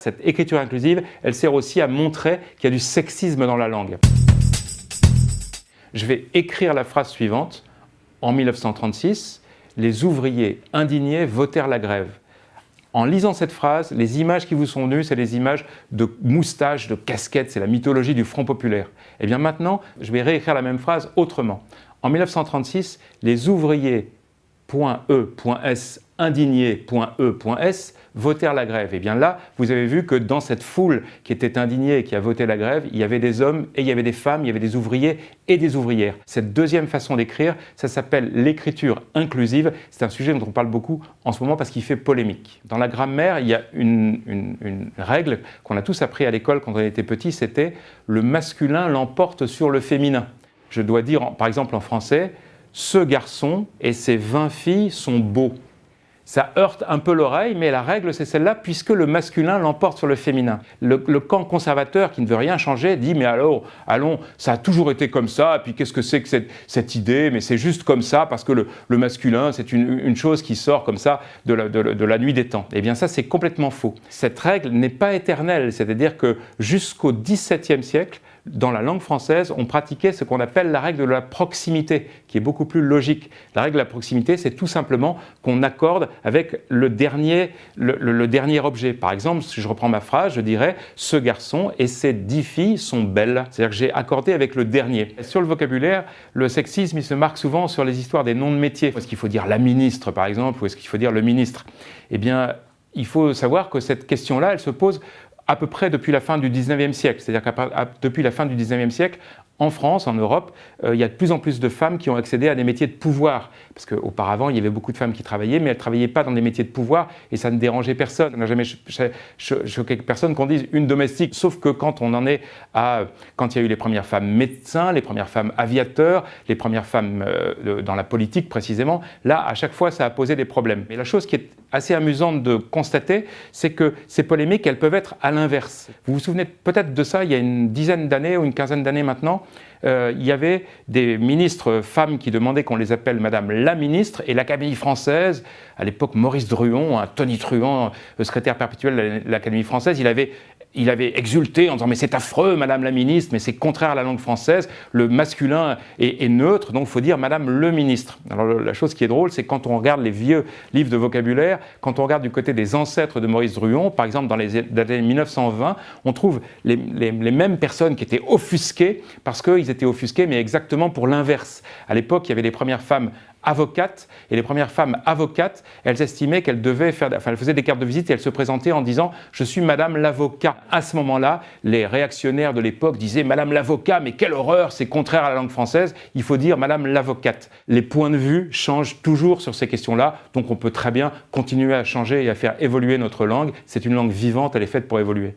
Cette écriture inclusive, elle sert aussi à montrer qu'il y a du sexisme dans la langue. Je vais écrire la phrase suivante. En 1936, les ouvriers indignés votèrent la grève. En lisant cette phrase, les images qui vous sont venues, c'est les images de moustaches, de casquettes, c'est la mythologie du Front populaire. Et bien maintenant, je vais réécrire la même phrase autrement. En 1936, les ouvriers.e.s indignés.e.s votèrent la grève. Et bien là, vous avez vu que dans cette foule qui était indignée et qui a voté la grève, il y avait des hommes et il y avait des femmes, il y avait des ouvriers et des ouvrières. Cette deuxième façon d'écrire, ça s'appelle l'écriture inclusive. C'est un sujet dont on parle beaucoup en ce moment parce qu'il fait polémique. Dans la grammaire, il y a une règle qu'on a tous appris à l'école quand on était petit, c'était le masculin l'emporte sur le féminin. Je dois dire, par exemple en français, ce garçon et ses 20 filles sont beaux. Ça heurte un peu l'oreille, mais la règle c'est celle-là, puisque le masculin l'emporte sur le féminin. Le camp conservateur qui ne veut rien changer dit « mais alors, allons, ça a toujours été comme ça, et puis qu'est-ce que c'est que cette idée, mais c'est juste comme ça, parce que le masculin c'est une chose qui sort comme ça de la nuit des temps ». Eh bien ça c'est complètement faux. Cette règle n'est pas éternelle, c'est-à-dire que jusqu'au XVIIe siècle, dans la langue française, on pratiquait ce qu'on appelle la règle de la proximité, qui est beaucoup plus logique. La règle de la proximité, c'est tout simplement qu'on accorde avec le dernier objet. Par exemple, si je reprends ma phrase, je dirais « ce garçon et ses 10 filles sont belles ». C'est-à-dire que j'ai accordé avec le dernier. Sur le vocabulaire, le sexisme, il se marque souvent sur les histoires des noms de métiers. Est-ce qu'il faut dire « la ministre » par exemple, ou est-ce qu'il faut dire « le ministre » Eh bien, il faut savoir que cette question-là, elle se pose à peu près depuis la fin du 19e siècle. C'est-à-dire que depuis la fin du 19e siècle, en France, en Europe, il y a de plus en plus de femmes qui ont accédé à des métiers de pouvoir. Parce qu'auparavant, il y avait beaucoup de femmes qui travaillaient, mais elles ne travaillaient pas dans des métiers de pouvoir et ça ne dérangeait personne. Ça n'a jamais choqué personne qu'on dise une domestique. Sauf que quand on en est quand il y a eu les premières femmes médecins, les premières femmes aviateurs, les premières femmes dans la politique précisément, là, à chaque fois, ça a posé des problèmes. Mais la chose qui est assez amusante de constater, c'est que ces polémiques, elles peuvent être à l'inverse. Vous vous souvenez peut-être de ça, il y a une dizaine d'années ou une quinzaine d'années maintenant, il y avait des ministres femmes qui demandaient qu'on les appelle Madame la ministre, et l'Académie française, à l'époque Maurice Druon, Tony Truant, le secrétaire perpétuel de l'Académie française, il avait exulté en disant « mais c'est affreux Madame la ministre, mais c'est contraire à la langue française, le masculin est neutre, donc il faut dire Madame le ministre ». Alors la chose qui est drôle, c'est quand on regarde les vieux livres de vocabulaire, quand on regarde du côté des ancêtres de Maurice Druon, par exemple dans les années 1920, on trouve les mêmes personnes qui étaient offusquées, parce qu'ils étaient offusqués, mais exactement pour l'inverse. À l'époque, il y avait les premières femmes avocates, et les premières femmes avocates, elles estimaient qu'elles elles faisaient des cartes de visite et elles se présentaient en disant « je suis Madame l'avocat ». À ce moment-là, les réactionnaires de l'époque disaient « Madame l'avocat, mais quelle horreur, c'est contraire à la langue française, il faut dire Madame l'avocate ». Les points de vue changent toujours sur ces questions-là, donc on peut très bien continuer à changer et à faire évoluer notre langue. C'est une langue vivante, elle est faite pour évoluer.